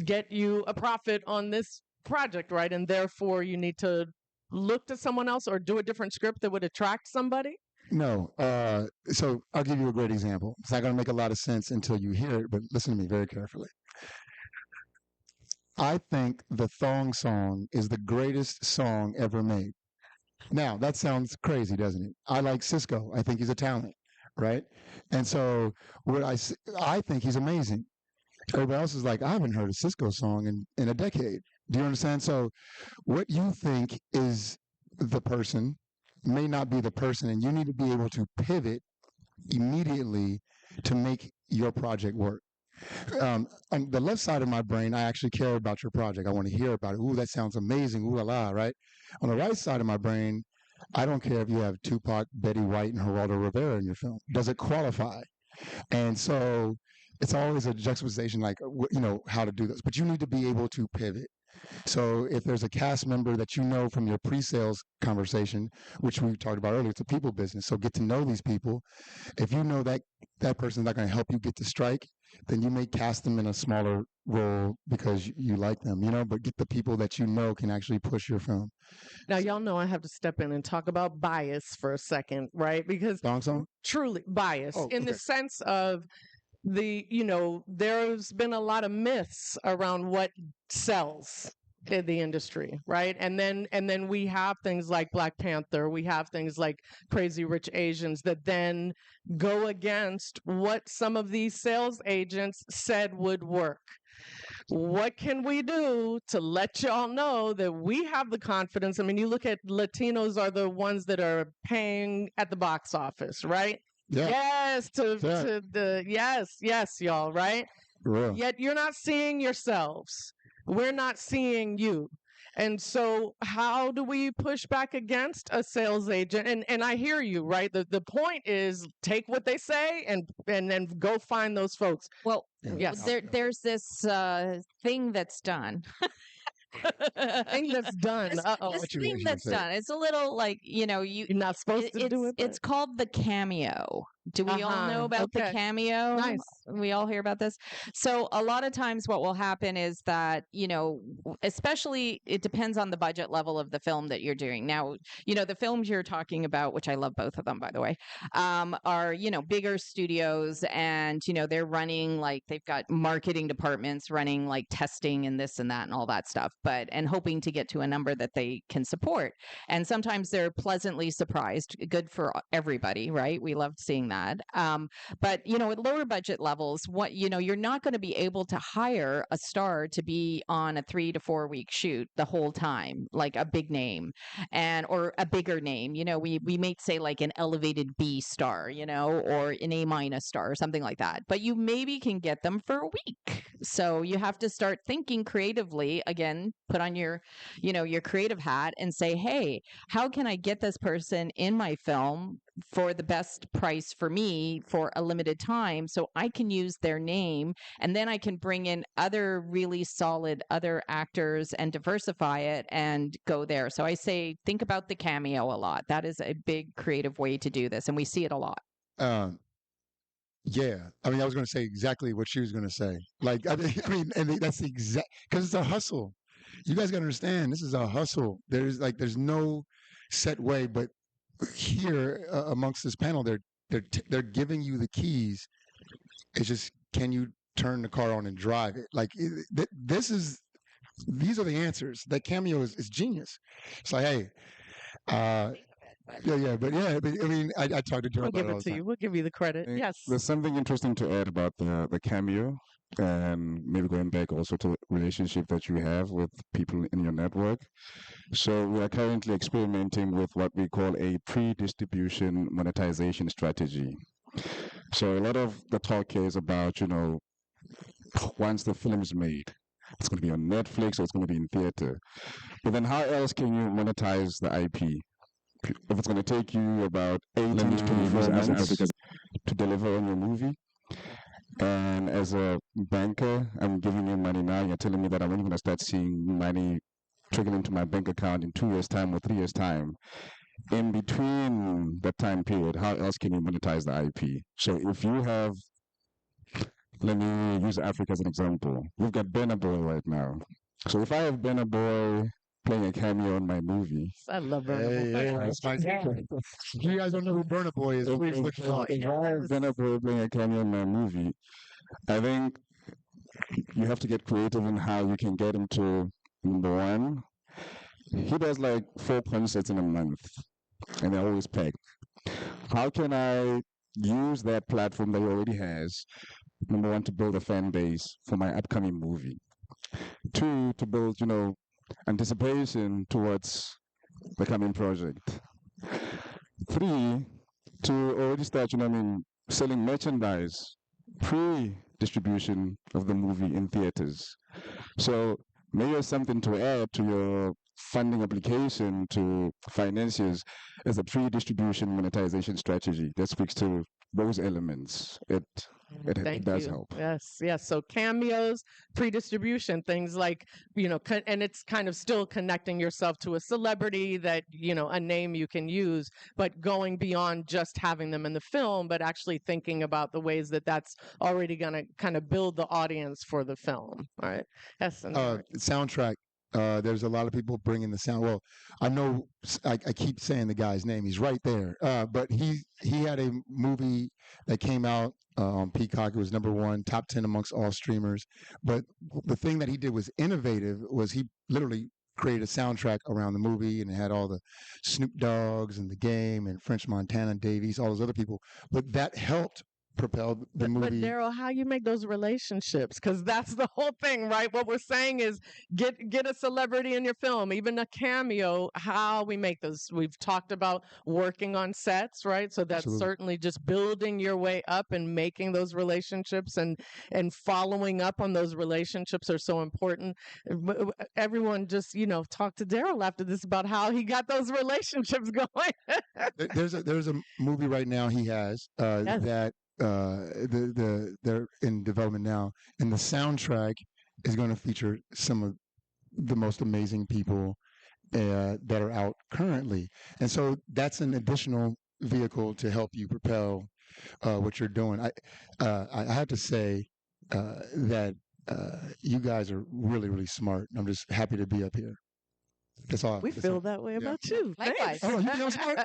get you a profit on this project, right? And therefore you need to look to someone else or do a different script that would attract somebody? No. So I'll give you a great example. It's not going to make a lot of sense until you hear it, but listen to me very carefully. I think the Thong Song is the greatest song ever made. Now, that sounds crazy, doesn't it? I like Cisco. I think he's a talent, right? And so I think he's amazing. Everybody else is like, I haven't heard a Cisco song in a decade. Do you understand? So what you think is the person may not be the person, and you need to be able to pivot immediately to make your project work. On the left side of my brain, I actually care about your project. I want to hear about it. Ooh, that sounds amazing. Ooh la la, right? On the right side of my brain, I don't care if you have Tupac, Betty White, and Geraldo Rivera in your film. Does it qualify? And so it's always a juxtaposition, like, how to do this. But you need to be able to pivot. So if there's a cast member that you know from your pre-sales conversation, which we talked about earlier, it's a people business. So get to know these people. If you know that that person's not going to help you get to strike, then you may cast them in a smaller role because you like them, but get the people that you know can actually push your film. Now, y'all know I have to step in and talk about bias for a second, right? Because Thong Song? truly bias in the sense of there's been a lot of myths around what sells in the industry, right? And then we have things like Black Panther, we have things like Crazy Rich Asians that then go against what some of these sales agents said would work. What can we do to let y'all know that we have the confidence? I mean, you look at Latinos are the ones that are paying at the box office, right? Yeah. Yes, to the yes, y'all, right? Real. Yet you're not seeing yourselves. We're not seeing you. And so how do we push back against a sales agent? And I hear you, right? The point is take what they say and then go find those folks. Well, yes. There's this thing that's done. Thing that's done. This thing that's done. It's a little like, you're not supposed to do it. It's called the cameo. Do we all know about the cameo? Nice. We all hear about this. So a lot of times what will happen is that, especially it depends on the budget level of the film that you're doing. Now, the films you're talking about, which I love both of them, by the way, are, bigger studios and, they're running like they've got marketing departments running like testing and this and that and all that stuff, and hoping to get to a number that they can support. And sometimes they're pleasantly surprised. Good for everybody, right? We love seeing that. But at lower budget levels, you're not going to be able to hire a star to be on a 3 to 4 week shoot the whole time, like a big name or a bigger name. We may say like an elevated B star, or an A- star or something like that. But you maybe can get them for a week. So you have to start thinking creatively again, put on your creative hat and say, hey, how can I get this person in my film for the best price for me for a limited time so I can use their name, and then I can bring in other really solid other actors and diversify it and go there. So I say think about the cameo a lot. That is a big creative way to do this, and we see it a lot. Yeah, I mean, I was going to say exactly what she was going to say. Like, I mean, and that's the exact because it's a hustle. You guys got to understand, this is a hustle. There's no set way, but here amongst this panel, they're giving you the keys. It's just, can you turn the car on and drive it? Like, these are the answers. That cameo is genius. It's like, hey, but I mean, I talked to Joe We'll about give it all it the to time. you. We'll give you the credit. Yes. There's something interesting to add about the cameo, and maybe going back also to the relationship that you have with people in your network. So we are currently experimenting with what we call a pre-distribution monetization strategy. So a lot of the talk here is about, once the film is made, it's going to be on Netflix or it's going to be in theater. But then how else can you monetize the IP? If it's going to take you about 18 to 24 months to deliver on your movie, and as a banker, I'm giving you money now, you're telling me that I'm only going to start seeing money trickle into my bank account in 2 years' time or 3 years' time. In between that time period, how else can you monetize the IP? So if you have, let me use Africa as an example. We've got Burna Boy right now. So if I have Burna Boy playing a cameo in my movie. I love Burna Boy. Hey, that's my favorite. If you guys don't know who Burna Boy is, please look it up. If I have Burna Boy playing a cameo in my movie, I think you have to get creative in how you can get him to, number one, he does like 4 concerts in a month, and they're always packed. How can I use that platform that he already has, number one, to build a fan base for my upcoming movie? Two, to build, anticipation towards the coming project. Three, to already start, selling merchandise pre-distribution of the movie in theaters. So maybe there's something to add to your funding application to financiers as a pre-distribution monetization strategy that speaks to those elements. It Thank does you. help. Yes. So cameos, pre-distribution, things like, and it's kind of still connecting yourself to a celebrity that, a name you can use, but going beyond just having them in the film, but actually thinking about the ways that that's already going to kind of build the audience for the film. All right. Yes. Soundtrack. There's a lot of people bringing the sound. Well, I know I keep saying the guy's name. He's right there. But he had a movie that came out on Peacock. It was #1, top 10 amongst all streamers. But the thing that he did was innovative. Was he literally created a soundtrack around the movie, and it had all the Snoop Dogg's and The Game and French Montana, Davies, all those other people. But that helped propel the movie. But Daryl, how you make those relationships? Because that's the whole thing, right? What we're saying is get a celebrity in your film, even a cameo. How we make those? We've talked about working on sets, right? So that's Absolutely. certainly just building your way up and making those relationships and following up on those relationships are so important. Everyone just talk to Daryl after this about how he got those relationships going. There's a movie right now he has Yes. that they're in development now, and the soundtrack is going to feature some of the most amazing people that are out currently, and so that's an additional vehicle to help you propel what you're doing. I have to say that you guys are really, really smart. I'm just happy to be up here. That's all. We feel that way about you. Likewise. Thanks. Oh, you feel smart?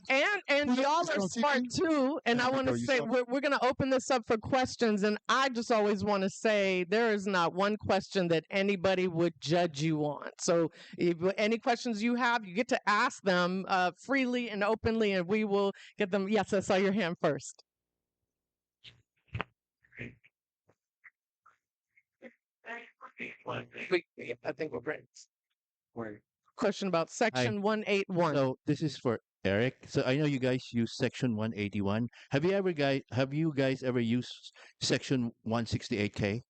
And y'all are smart too. And I want to say we're going to open this up for questions. And I just always want to say there is not one question that anybody would judge you on. So if any questions you have, you get to ask them freely and openly, and we will get them. Yes, I saw your hand first. I think we're great. Question about Section 181. So this is for Eric. So I know you guys use Section 181. Have you guys ever used Section 168K?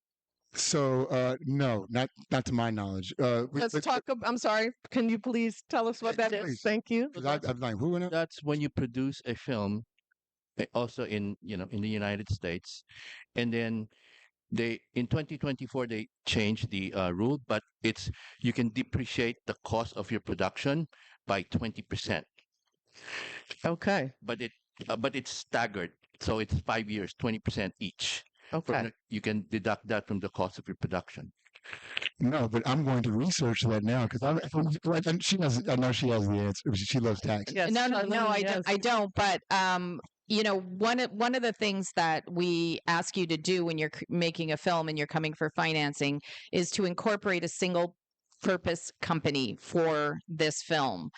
So no, not to my knowledge. Let's talk. I'm sorry. Can you please tell us what that is? Please. Thank you. I'm like, who in it? That's when you produce a film, also in in the United States, and then they in 2024 they changed the rule, but you can depreciate the cost of your production by 20%, Okay. but it's staggered, so it's 5 years, 20% each. Okay. You can deduct that from the cost of your production. No, but I'm going to research that now because she has. I know she has the answer. She loves tax. Yes. No, Charlene, I don't. But one of the things that we ask you to do when you're making a film and you're coming for financing is to incorporate a single purpose company for this film.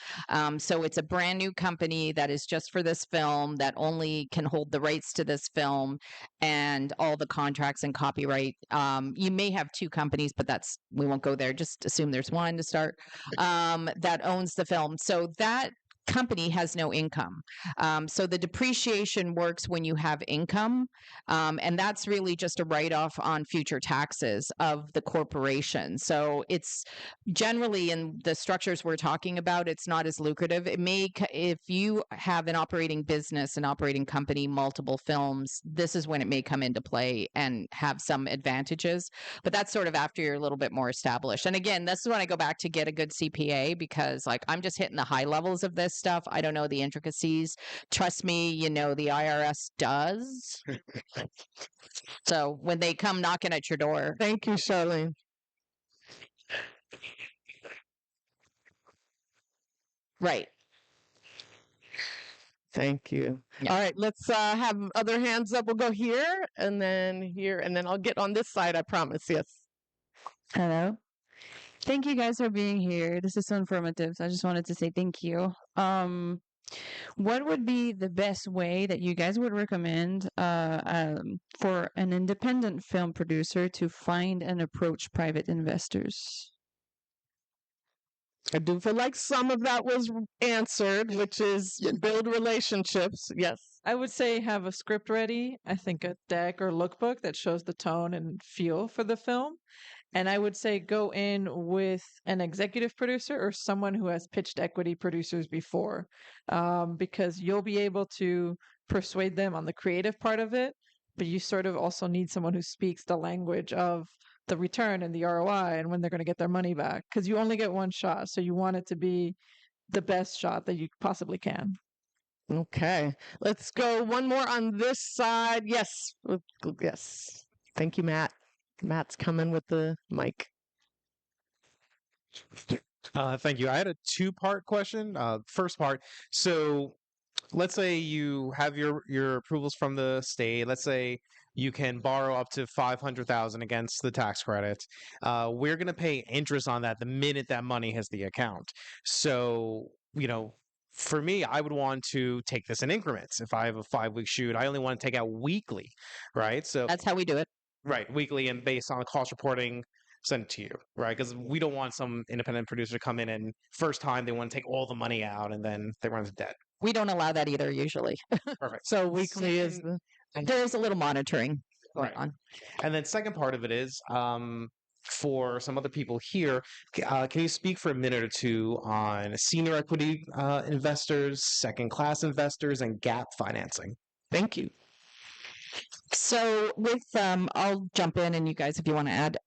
So it's a brand new company that is just for this film, that only can hold the rights to this film and all the contracts and copyright. You may have two companies, but we won't go there. Just assume there's one to start, that owns the film. So that company has no income. So the depreciation works when you have income. And that's really just a write-off on future taxes of the corporation. So it's generally in the structures we're talking about, it's not as lucrative. If you have an operating business, an operating company, multiple films, this is when it may come into play and have some advantages. But that's sort of after you're a little bit more established. And again, this is when I go back to get a good CPA, because like I'm just hitting the high levels of this stuff. I don't know the intricacies. Trust me, the IRS does. So when they come knocking at your door. Thank you, Charlene. Right. Thank you. Yeah. All right, let's have other hands up. We'll go here, and then I'll get on this side, I promise. Yes. Hello. Thank you guys for being here. This is so informative. So I just wanted to say thank you. What would be the best way that you guys would recommend for an independent film producer to find and approach private investors? I do feel like some of that was answered, which is build relationships. Yes. I would say have a script ready. I think a deck or lookbook that shows the tone and feel for the film. And I would say go in with an executive producer or someone who has pitched equity producers before, because you'll be able to persuade them on the creative part of it, but you sort of also need someone who speaks the language of the return and the ROI and when they're going to get their money back, because you only get one shot. So you want it to be the best shot that you possibly can. Okay. Let's go one more on this side. Yes. Yes. Thank you, Matt. Matt's coming with the mic. Thank you. I had a two-part question. First part. So let's say you have your approvals from the state. Let's say you can borrow up to $500,000 against the tax credit. We're going to pay interest on that the minute that money hits the account. So, for me, I would want to take this in increments. If I have a 5-week shoot, I only want to take out weekly, right? So That's how we do it. right, weekly, and based on the cost reporting, send it to you, right? Because we don't want some independent producer to come in and first time they want to take all the money out and then they run into debt. We don't allow that either usually. Perfect. So weekly is There's a little monitoring going Right. on. And then second part of it is for some other people here, can you speak for a minute or two on senior equity investors, second class investors, and gap financing? Thank you. So with I'll jump in, and you guys, if you want to add.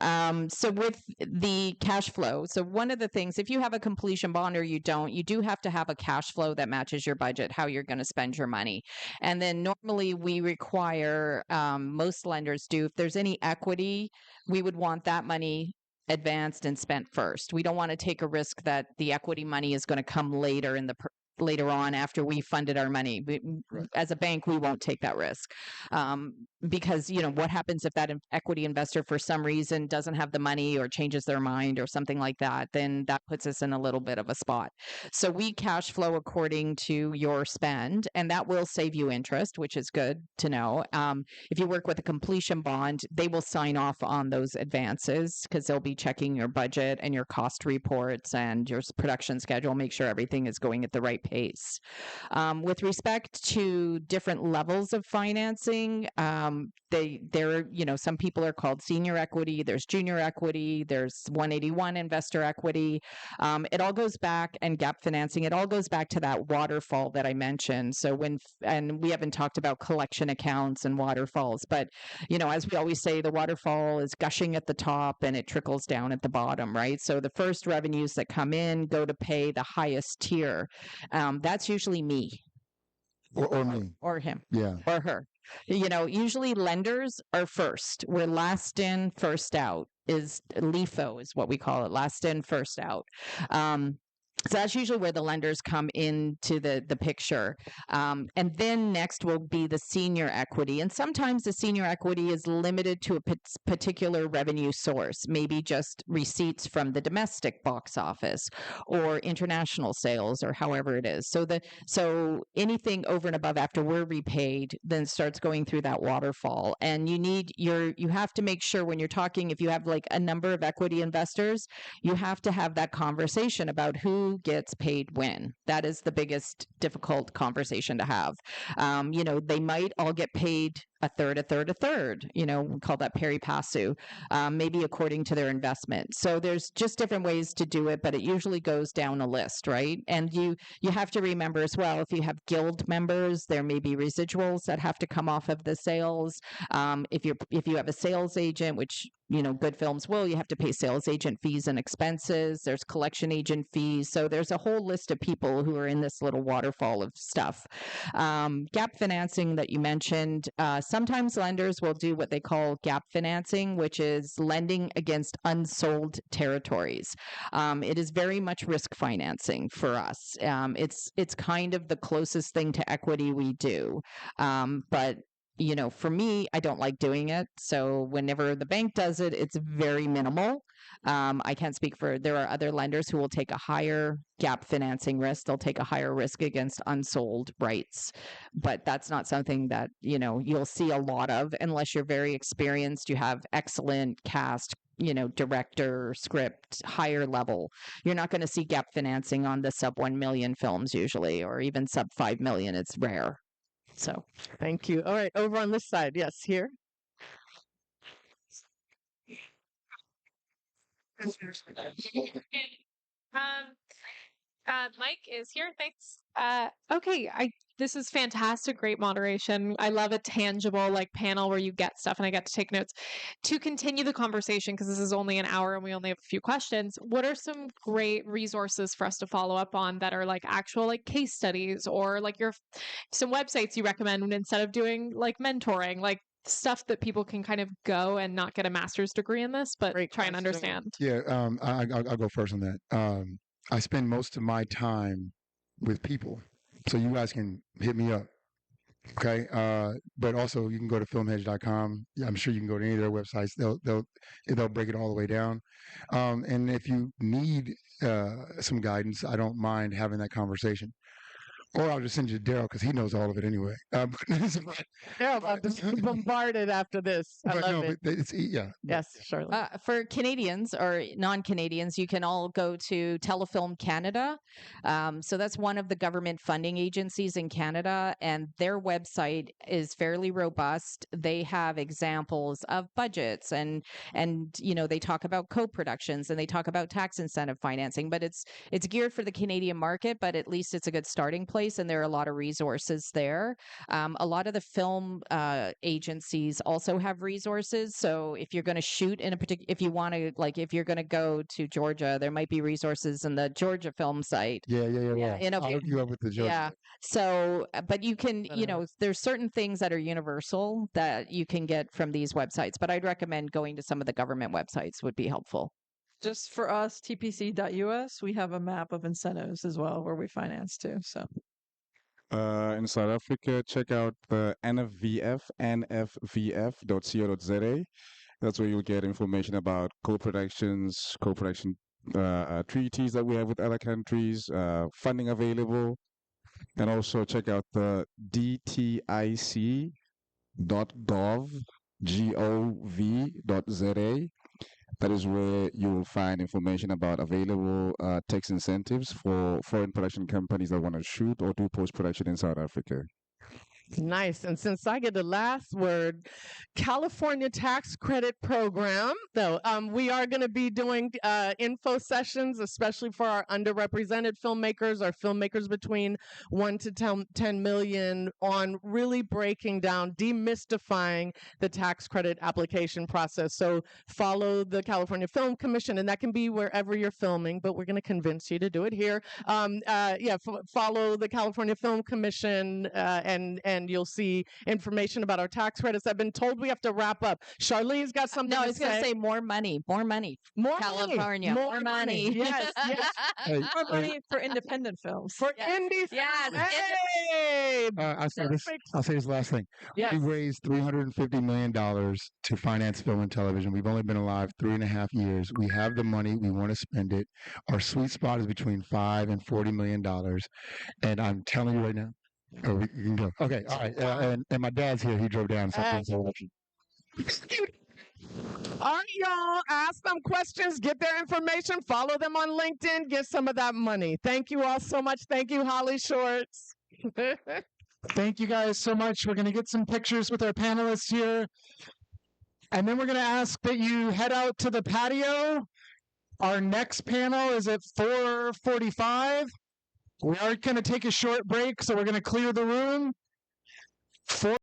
So with the cash flow, so one of the things, if you have a completion bond or you don't, you do have to have a cash flow that matches your budget, how you're going to spend your money. And then normally we require, most lenders do, if there's any equity, we would want that money advanced and spent first. We don't want to take a risk that the equity money is going to come later later on after we funded our money. As a bank, we won't take that risk, because what happens if that equity investor for some reason doesn't have the money or changes their mind or something like that? Then that puts us in a little bit of a spot. So we cash flow according to your spend, and that will save you interest, which is good to know. If you work with a completion bond, they will sign off on those advances because they'll be checking your budget and your cost reports and your production schedule, make sure everything is going at the right pace. With respect to different levels of financing, some people are called senior equity, there's junior equity, there's 181 investor equity. It all goes back, and gap financing, it all goes back to that waterfall that I mentioned. So and we haven't talked about collection accounts and waterfalls, but as we always say, the waterfall is gushing at the top and it trickles down at the bottom, right? So the first revenues that come in go to pay the highest tier. That's usually me. Or me. Or him. Yeah. Or her. Usually lenders are first. We're last in, first out. LIFO is what we call it, last in, first out. So that's usually where the lenders come into the picture. And then next will be the senior equity. And sometimes the senior equity is limited to a particular revenue source, maybe just receipts from the domestic box office or international sales or however it is. So anything over and above after we're repaid then starts going through that waterfall. And you have to make sure when you're talking, if you have like a number of equity investors, you have to have that conversation about who gets paid when. That is the biggest difficult conversation to have. They might all get paid a third, a third, a third. We call that pari passu, maybe according to their investment. So there's just different ways to do it, but it usually goes down a list, right? And you have to remember as well, if you have guild members, there may be residuals that have to come off of the sales. If you have a sales agent, which good films will, you have to pay sales agent fees and expenses. There's collection agent fees. So there's a whole list of people who are in this little waterfall of stuff. Gap financing that you mentioned, sometimes lenders will do what they call gap financing, which is lending against unsold territories. It is very much risk financing for us. It's kind of the closest thing to equity we do. But for me, I don't like doing it. So whenever the bank does it, it's very minimal. I can't speak there are other lenders who will take a higher gap financing risk. They'll take a higher risk against unsold rights. But that's not something that, you'll see a lot of unless you're very experienced. You have excellent cast, director, script, higher level. You're not going to see gap financing on the sub 1 million films usually, or even sub 5 million. It's rare. So thank you. All right, over on this side. Yes, here. Mike is here. Thanks. Okay, this is fantastic, great moderation. I love a tangible panel where you get stuff and I get to take notes. To continue the conversation, because this is only an hour and we only have a few questions, what are some great resources for us to follow up on that are actual case studies or some websites you recommend instead of doing mentoring, stuff that people can kind of go and not get a master's degree in this, but try and understand? Yeah, I'll go first on that. I spend most of my time with people, so you guys can hit me up, okay? But also you can go to filmhedge.com. Yeah, I'm sure you can go to any of their websites. They'll break it all the way down. And if you need some guidance, I don't mind having that conversation. Or I'll just send you to Daryl because he knows all of it anyway. Daryl, I'll just be bombarded after this. I love it. Yeah. Yes, surely. For Canadians or non-Canadians, you can all go to Telefilm Canada. So that's one of the government funding agencies in Canada, and their website is fairly robust. They have examples of budgets, and they talk about co-productions and they talk about tax incentive financing. But it's geared for the Canadian market, but at least it's a good starting place. And there are a lot of resources there. A lot of the film agencies also have resources. So if you're going to shoot in a particular, if you want to, if you're going to go to Georgia, there might be resources in the Georgia film site. Yeah. I'll hook you up with the Georgia. Yeah. So, but you can, there's certain things that are universal that you can get from these websites. But I'd recommend going to some of the government websites would be helpful. Just for us, tpc.us, we have a map of incentives as well where we finance too. So In South Africa, check out the NFVF, nfvf.co.za. That's where you'll get information about co-production treaties that we have with other countries, funding available, and also check out the dtic.gov.za. That is where you will find information about available tax incentives for foreign production companies that want to shoot or do post-production in South Africa. Nice. And since I get the last word, California Tax Credit Program, though, we are going to be doing info sessions, especially for our underrepresented filmmakers, our filmmakers between 1 to 10 million, on really breaking down, demystifying the tax credit application process. So follow the California Film Commission, and that can be wherever you're filming, but we're going to convince you to do it here. Follow the California Film Commission, and you'll see information about our tax credits. I've been told we have to wrap up. Charlene's got something No, I to was going to say more money. More California, money. more money. Yes, yes. more money for independent films. For indie Yes. films. Hey! I'll say this last thing. Yes. We've raised $350 million to finance film and television. We've only been alive 3.5 years. We have the money. We want to spend it. Our sweet spot is between $5 and $40 million. And I'm telling you right now. Oh, we can go. Okay, all right. And my dad's here. He drove down. All right, y'all. Ask them questions. Get their information. Follow them on LinkedIn. Get some of that money. Thank you all so much. Thank you, Holly Shorts. Thank you guys so much. We're going to get some pictures with our panelists here. And then we're going to ask that you head out to the patio. Our next panel is at 4:45. We are going to take a short break, so we're going to clear the room.